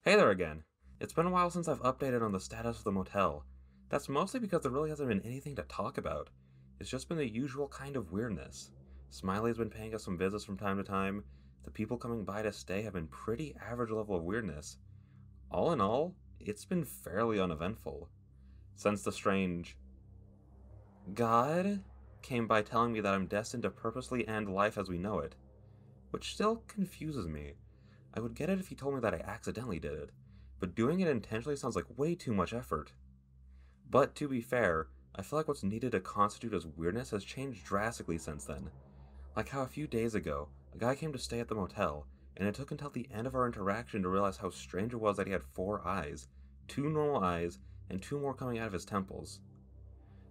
Hey there again. It's been a while since I've updated on the status of the motel. That's mostly because there really hasn't been anything to talk about. It's just been the usual kind of weirdness. Smiley's been paying us some visits from time to time. The people coming by to stay have been pretty average level of weirdness. All in all, it's been fairly uneventful. Since the strange God came by telling me that I'm destined to purposely end life as we know it. Which still confuses me. I would get it if he told me that I accidentally did it, but doing it intentionally sounds like way too much effort. But to be fair, I feel like what's needed to constitute as weirdness has changed drastically since then. Like how a few days ago, a guy came to stay at the motel, and it took until the end of our interaction to realize how strange it was that he had 4 eyes, 2 normal eyes, and 2 more coming out of his temples.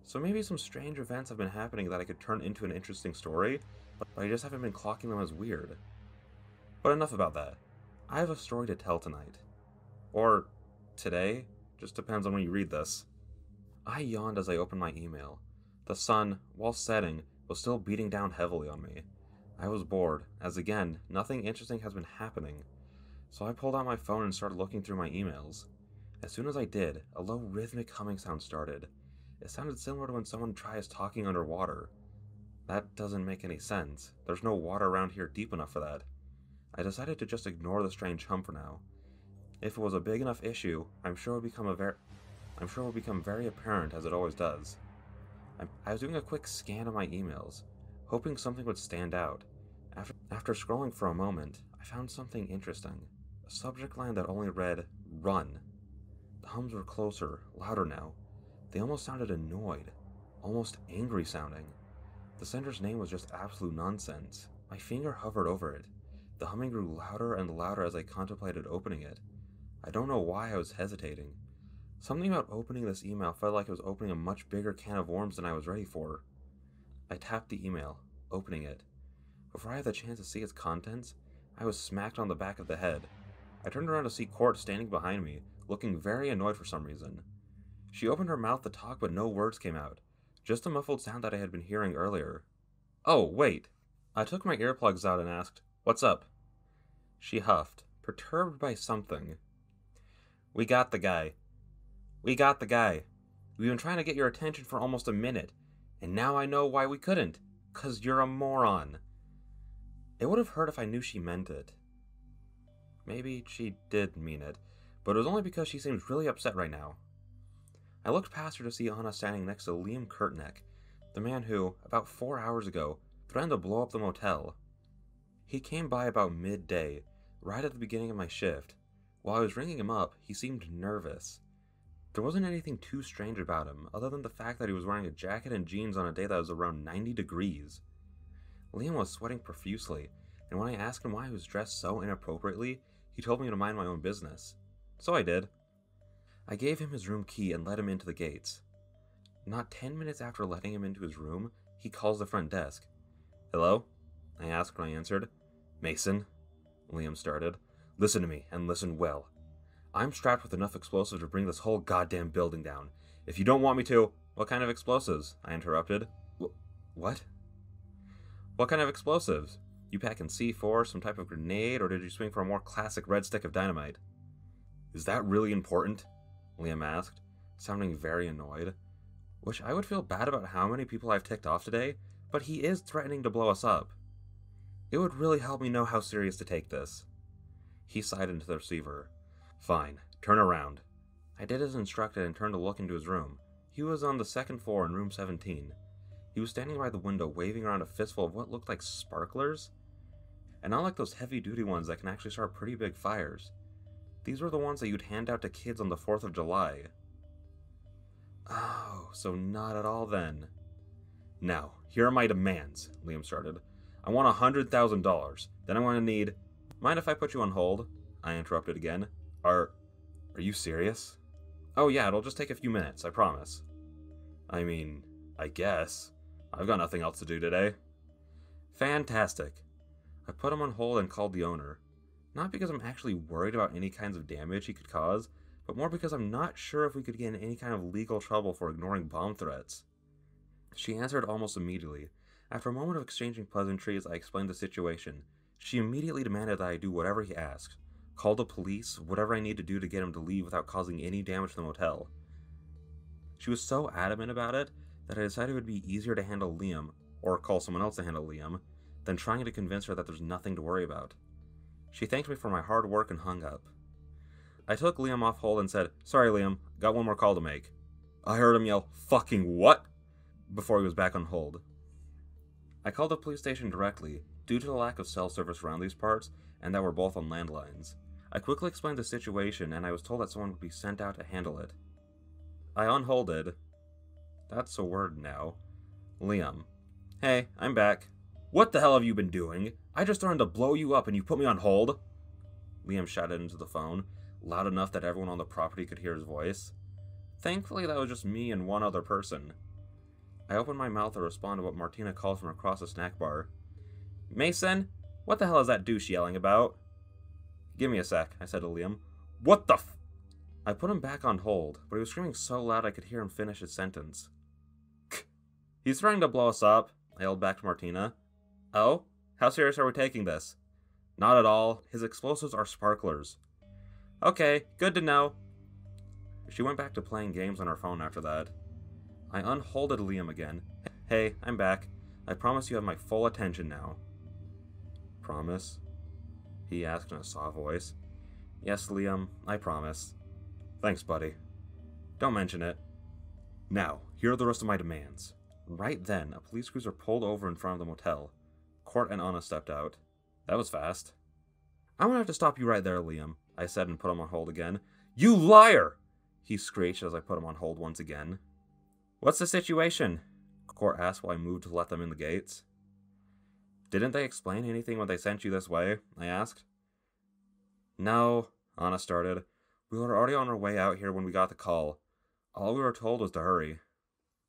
So maybe some strange events have been happening that I could turn into an interesting story, but I just haven't been clocking them as weird. But enough about that. I have a story to tell tonight. Or today, just depends on when you read this. I yawned as I opened my email. The sun, while setting, was still beating down heavily on me. I was bored, as again, nothing interesting has been happening. So I pulled out my phone and started looking through my emails. As soon as I did, a low rhythmic humming sound started. It sounded similar to when someone tries talking underwater. That doesn't make any sense. There's no water around here deep enough for that. I decided to just ignore the strange hum for now. If it was a big enough issue, I'm sure it would become very apparent, as it always does. I was doing a quick scan of my emails, hoping something would stand out. After scrolling for a moment, I found something interesting. A subject line that only read, "Run." The hums were closer, louder now. They almost sounded annoyed, almost angry sounding. The sender's name was just absolute nonsense. My finger hovered over it. The humming grew louder and louder as I contemplated opening it. I don't know why I was hesitating. Something about opening this email felt like it was opening a much bigger can of worms than I was ready for. I tapped the email, opening it. Before I had the chance to see its contents, I was smacked on the back of the head. I turned around to see Court standing behind me, looking very annoyed for some reason. She opened her mouth to talk, but no words came out, just a muffled sound that I had been hearing earlier. "Oh, wait." I took my earplugs out and asked, "What's up?" She huffed, perturbed by something. We got the guy. We've been trying to get your attention for almost a minute, and now I know why we couldn't. 'Cause you're a moron." It would have hurt if I knew she meant it. Maybe she did mean it, but it was only because she seems really upset right now. I looked past her to see Anna standing next to Liam Kurtneck, the man who, about 4 hours ago, threatened to blow up the motel. He came by about midday, right at the beginning of my shift. While I was ringing him up, he seemed nervous. There wasn't anything too strange about him, other than the fact that he was wearing a jacket and jeans on a day that was around 90 degrees. Liam was sweating profusely, and when I asked him why he was dressed so inappropriately, he told me to mind my own business. So I did. I gave him his room key and let him into the gates. Not 10 minutes after letting him into his room, he calls the front desk. "Hello?" I asked when I answered. "Mason," Liam started, "listen to me, and listen well. I'm strapped with enough explosives to bring this whole goddamn building down. If you don't want me to—" "What kind of explosives?" I interrupted. What? "What kind of explosives? You packing C4, some type of grenade, or did you swing for a more classic red stick of dynamite?" "Is that really important?" Liam asked, sounding very annoyed. Which I would feel bad about how many people I've ticked off today, but he is threatening to blow us up. It would really help me know how serious to take this. He sighed into the receiver. "Fine, turn around." I did as instructed and turned to look into his room. He was on the second floor in room 17. He was standing by the window waving around a fistful of what looked like sparklers. And not like those heavy-duty ones that can actually start pretty big fires. These were the ones that you'd hand out to kids on the 4th of July. Oh, so not at all then. "Now, here are my demands," Liam started. "I want $100,000. Then I'm going to need—" "Mind if I put you on hold?" I interrupted again. Are you serious?" "Oh yeah, it'll just take a few minutes, I promise." "I mean, I guess. I've got nothing else to do today." "Fantastic." I put him on hold and called the owner. Not because I'm actually worried about any kinds of damage he could cause, but more because I'm not sure if we could get in any kind of legal trouble for ignoring bomb threats. She answered almost immediately. After a moment of exchanging pleasantries, I explained the situation. She immediately demanded that I do whatever he asked. call the police, whatever I need to do to get him to leave without causing any damage to the motel. She was so adamant about it that I decided it would be easier to handle Liam, or call someone else to handle Liam, than trying to convince her that there's nothing to worry about. She thanked me for my hard work and hung up. I took Liam off hold and said, "Sorry Liam, got one more call to make." I heard him yell, "Fucking what?" before he was back on hold. I called the police station directly, due to the lack of cell service around these parts, and that we're both on landlines. I quickly explained the situation, and I was told that someone would be sent out to handle it. I unholded. That's a word now. Liam. "Hey, I'm back." "What the hell have you been doing? I just threatened to blow you up and you put me on hold?" Liam shouted into the phone, loud enough that everyone on the property could hear his voice. Thankfully, that was just me and one other person. I opened my mouth to respond to what Martina called from across the snack bar. "Mason, what the hell is that douche yelling about?" "Give me a sec," I said to Liam. "What the f—" I put him back on hold, but he was screaming so loud I could hear him finish his sentence. "He's trying to blow us up," I yelled back to Martina. "Oh? How serious are we taking this?" "Not at all. His explosives are sparklers." "Okay, good to know." She went back to playing games on her phone after that. I unholded Liam again. "Hey, I'm back. I promise you have my full attention now." "Promise?" he asked in a soft voice. "Yes, Liam, I promise." "Thanks, buddy." "Don't mention it." "Now, here are the rest of my demands." Right then, a police cruiser pulled over in front of the motel. Court and Anna stepped out. That was fast. "I'm gonna have to stop you right there, Liam," I said and put him on hold again. "You liar!" he screeched as I put him on hold once again. "What's the situation?" Court asked while I moved to let them in the gates. "Didn't they explain anything when they sent you this way?" I asked. "No," Anna started. "We were already on our way out here when we got the call. All we were told was to hurry."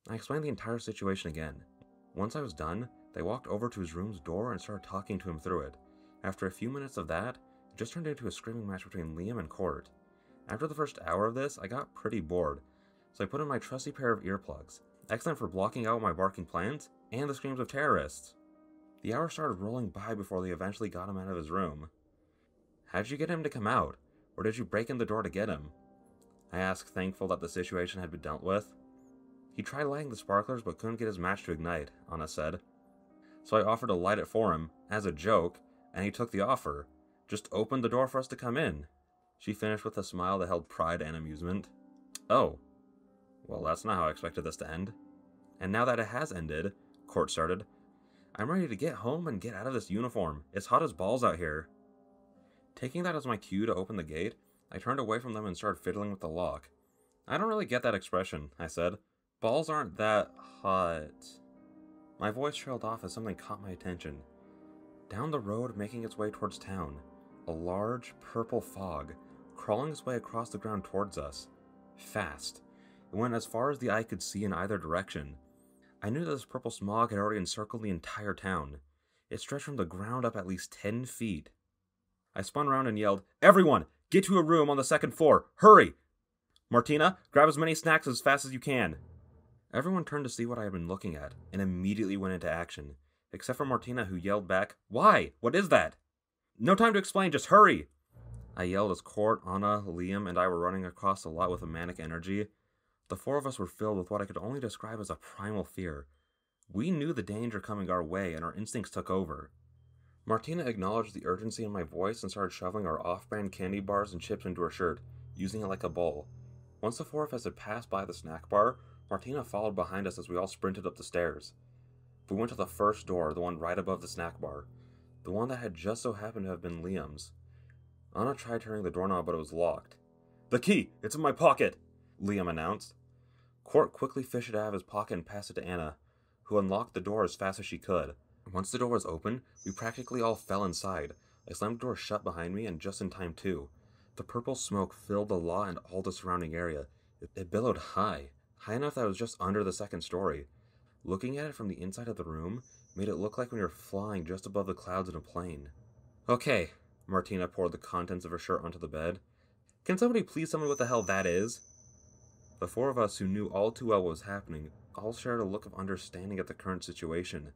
I explained the entire situation again. Once I was done, they walked over to his room's door and started talking to him through it. After a few minutes of that, it just turned into a screaming match between Liam and Court. After the first hour of this, I got pretty bored, so I put in my trusty pair of earplugs, excellent for blocking out my barking plants and the screams of terrorists. The hours started rolling by before they eventually got him out of his room. "How did you get him to come out? Or did you break in the door to get him?" I asked, thankful that the situation had been dealt with. "He tried lighting the sparklers but couldn't get his match to ignite," Anna said. "So I offered to light it for him, as a joke, and he took the offer. Just opened the door for us to come in." She finished with a smile that held pride and amusement. "Oh. Well, that's not how I expected this to end." "And now that it has ended," Court started, "I'm ready to get home and get out of this uniform. It's hot as balls out here." Taking that as my cue to open the gate, I turned away from them and started fiddling with the lock. "I don't really get that expression," I said. "Balls aren't that hot." My voice trailed off as something caught my attention. Down the road, making its way towards town, a large, purple fog, crawling its way across the ground towards us. Fast. It went as far as the eye could see in either direction. I knew that this purple smog had already encircled the entire town. It stretched from the ground up at least 10 feet. I spun around and yelled, "Everyone, get to a room on the second floor! Hurry! Martina, grab as many snacks as fast as you can!" Everyone turned to see what I had been looking at, and immediately went into action, except for Martina, who yelled back, "Why? What is that?" "No time to explain, just hurry!" I yelled as Court, Anna, Liam, and I were running across the lot with a manic energy. The four of us were filled with what I could only describe as a primal fear. We knew the danger coming our way, and our instincts took over. Martina acknowledged the urgency in my voice and started shoveling our off-brand candy bars and chips into her shirt, using it like a bowl. Once the four of us had passed by the snack bar, Martina followed behind us as we all sprinted up the stairs. We went to the first door, the one right above the snack bar, the one that had just so happened to have been Liam's. Anna tried turning the doorknob, but it was locked. "The key! It's in my pocket!" Liam announced. Court quickly fished it out of his pocket and passed it to Anna, who unlocked the door as fast as she could. Once the door was open, we practically all fell inside. I slammed the door shut behind me, and just in time too. The purple smoke filled the lot and all the surrounding area. It billowed high enough that it was just under the second story. Looking at it from the inside of the room made it look like when you're flying just above the clouds in a plane. "Okay," Martina poured the contents of her shirt onto the bed. "Can somebody please tell me what the hell that is?" The four of us, who knew all too well what was happening, all shared a look of understanding at the current situation.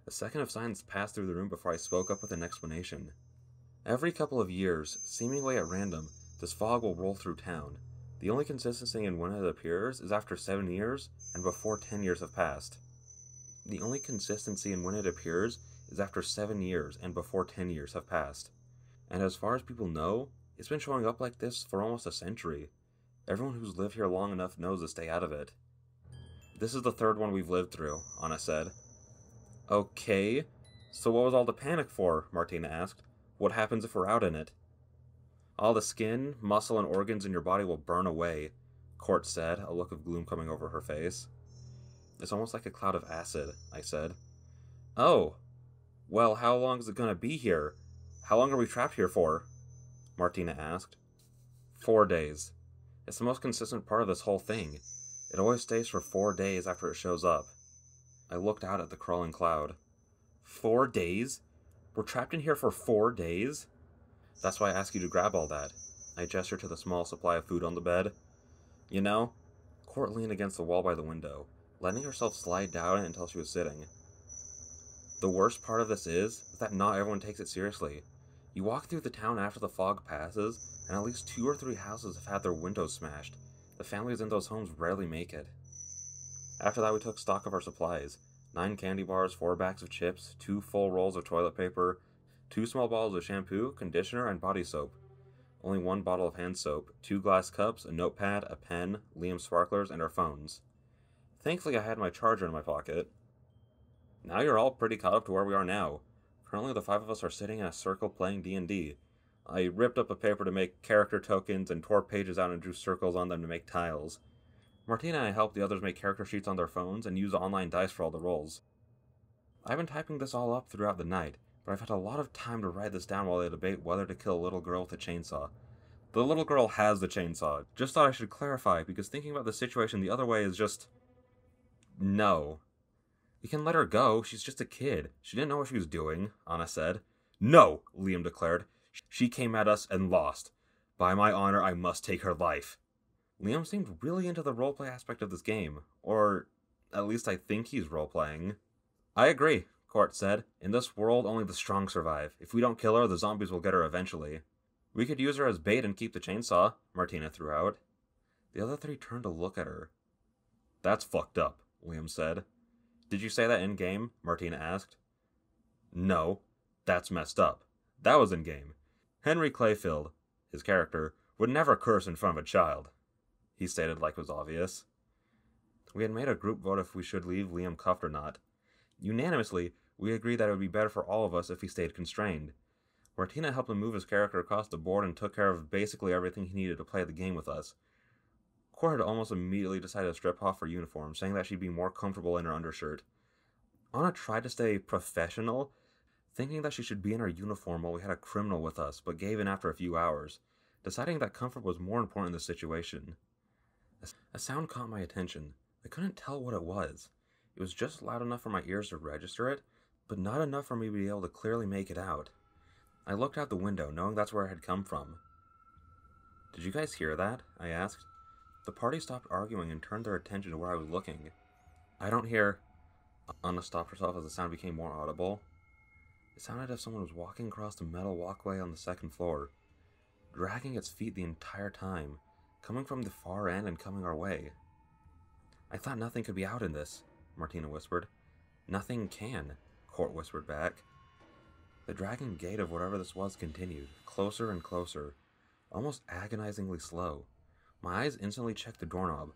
A second of silence passed through the room before I spoke up with an explanation. Every couple of years, seemingly at random, this fog will roll through town. The only consistency in when it appears is after 7 years and before 10 years have passed. The only consistency in when it appears is after 7 years and before 10 years have passed. And as far as people know, it's been showing up like this for almost a century. Everyone who's lived here long enough knows to stay out of it. This is the third one we've lived through, Anna said. Okay, so what was all the panic for? Martina asked. What happens if we're out in it? All the skin, muscle, and organs in your body will burn away, Court said, a look of gloom coming over her face. It's almost like a cloud of acid, I said. Oh, well, how long is it going to be here? How long are we trapped here for? Martina asked. 4 days. It's the most consistent part of this whole thing. It always stays for 4 days after it shows up. I looked out at the crawling cloud. 4 days? We're trapped in here for 4 days? That's why I asked you to grab all that. I gestured to the small supply of food on the bed. You know, Court leaned against the wall by the window, letting herself slide down it until she was sitting. The worst part of this is that not everyone takes it seriously. You walk through the town after the fog passes, and at least 2 or 3 houses have had their windows smashed. The families in those homes rarely make it. After that, we took stock of our supplies. 9 candy bars, 4 bags of chips, 2 full rolls of toilet paper, 2 small bottles of shampoo, conditioner, and body soap. Only 1 bottle of hand soap, 2 glass cups, a notepad, a pen, Liam's sparklers, and our phones. Thankfully, I had my charger in my pocket. Now you're all pretty caught up to where we are now. Currently, the 5 of us are sitting in a circle playing D&D. I ripped up a paper to make character tokens and tore pages out and drew circles on them to make tiles. Martina and I helped the others make character sheets on their phones and use online dice for all the rolls. I've been typing this all up throughout the night, but I've had a lot of time to write this down while they debate whether to kill a little girl with a chainsaw. The little girl has the chainsaw. Just thought I should clarify, because thinking about the situation the other way is just... no. We can let her go, she's just a kid. She didn't know what she was doing, Anna said. No, Liam declared. She came at us and lost. By my honor, I must take her life. Liam seemed really into the roleplay aspect of this game, or at least I think he's roleplaying. I agree, Court said. In this world, only the strong survive. If we don't kill her, the zombies will get her eventually. We could use her as bait and keep the chainsaw, Martina threw out. The other 3 turned to look at her. That's fucked up, Liam said. Did you say that in-game? Martina asked. No, that's messed up. That was in-game. Henry Clayfield, his character, would never curse in front of a child, he stated like it was obvious. We had made a group vote if we should leave Liam cuffed or not. Unanimously, we agreed that it would be better for all of us if he stayed constrained. Martina helped him move his character across the board and took care of basically everything he needed to play the game with us. Cora had almost immediately decided to strip off her uniform, saying that she'd be more comfortable in her undershirt. Anna tried to stay professional, thinking that she should be in her uniform while we had a criminal with us, but gave in after a few hours, deciding that comfort was more important in this situation. A sound caught my attention. I couldn't tell what it was. It was just loud enough for my ears to register it, but not enough for me to be able to clearly make it out. I looked out the window, knowing that's where it had come from. Did you guys hear that? I asked. The party stopped arguing and turned their attention to where I was looking. I don't hear... Anna stopped herself as the sound became more audible. It sounded as if someone was walking across the metal walkway on the 2nd floor, dragging its feet the entire time, coming from the far end and coming our way. I thought nothing could be out in this, Martina whispered. Nothing can, Court whispered back. The dragging gait of whatever this was continued, closer and closer, almost agonizingly slow. My eyes instantly checked the doorknob.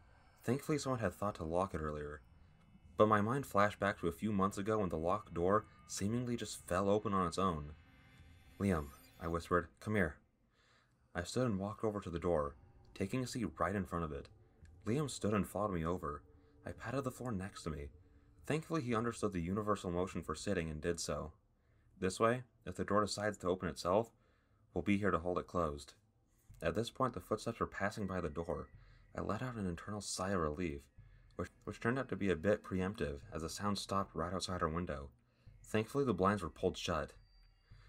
Thankfully someone had thought to lock it earlier. But my mind flashed back to a few months ago when the locked door seemingly just fell open on its own. Liam, I whispered, come here. I stood and walked over to the door, taking a seat right in front of it. Liam stood and followed me over. I patted the floor next to me. Thankfully he understood the universal motion for sitting and did so. This way, if the door decides to open itself, we'll be here to hold it closed. At this point, the footsteps were passing by the door. I let out an internal sigh of relief, which turned out to be a bit preemptive, as the sound stopped right outside our window. Thankfully, the blinds were pulled shut.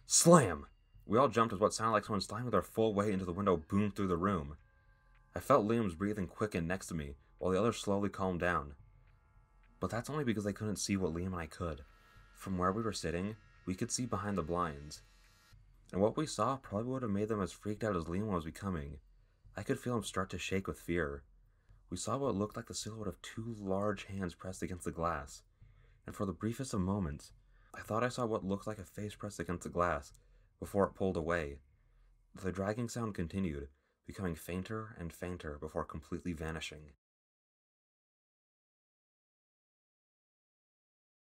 Slam! We all jumped as what sounded like someone slamming their full weight into the window boomed through the room. I felt Liam's breathing quicken next to me, while the others slowly calmed down. But that's only because they couldn't see what Liam and I could. From where we were sitting, we could see behind the blinds. And what we saw probably would have made them as freaked out as Leon was becoming. I could feel him start to shake with fear. We saw what looked like the silhouette of two large hands pressed against the glass, and for the briefest of moments, I thought I saw what looked like a face pressed against the glass before it pulled away. The dragging sound continued, becoming fainter and fainter before completely vanishing.